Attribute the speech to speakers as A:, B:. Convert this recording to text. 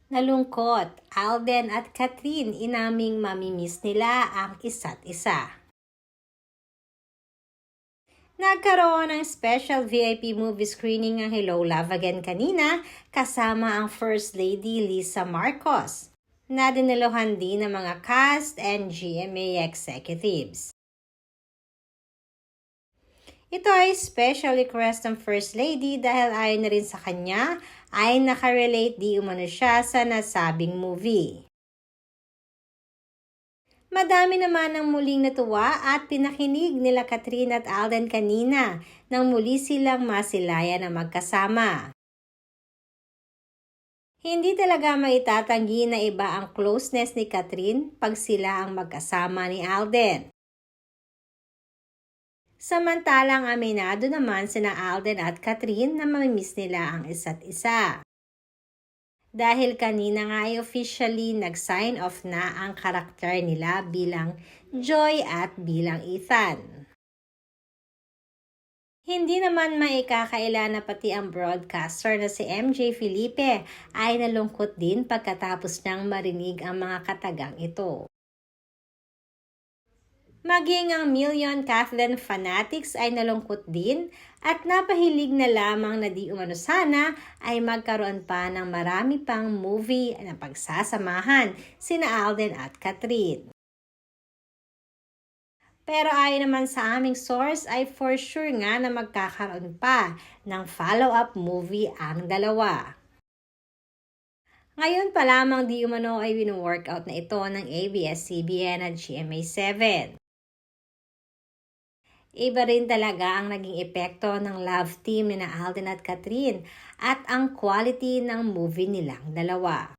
A: Nalungkot, Alden at Catherine inaming mamimiss nila ang isa't isa. Nagkaroon ng special VIP movie screening ang Hello Love Again kanina kasama ang First Lady Lisa Marcos na diniluhan din ng mga cast and GMA executives. Ito ay special request ng First Lady dahil ayon na rin sa kanya ay nakarelate di umano siya sa nasabing movie. Madami naman ang muling natuwa at pinakinig nila Catherine at Alden kanina nang muli silang masilaya na magkasama. Hindi talaga maitatanggi na iba ang closeness ni Catherine pag sila ang magkasama ni Alden. Samantalang aminado naman sina Alden at Catherine na mamimiss nila ang isa't isa. Dahil kanina nga ay officially nag-sign off na ang karakter nila bilang Joy at bilang Ethan. Hindi naman maikakaila na pati ang broadcaster na si MJ Felipe ay nalungkot din pagkatapos niyang marinig ang mga katagang ito. Maging ang Million Kathleen fanatics ay nalungkot din at napahilig na lamang na di umano sana ay magkaroon pa ng marami pang movie na pagsasamahan sina Alden at Catherine. Pero ayon naman sa aming source ay for sure nga na magkakaroon pa ng follow-up movie ang dalawa. Ngayon pa lamang di umano ay wino-workout na ito ng ABS-CBN at GMA7. Iba rin talaga ang naging epekto ng love team ni Alden at Catherine at ang quality ng movie nilang dalawa.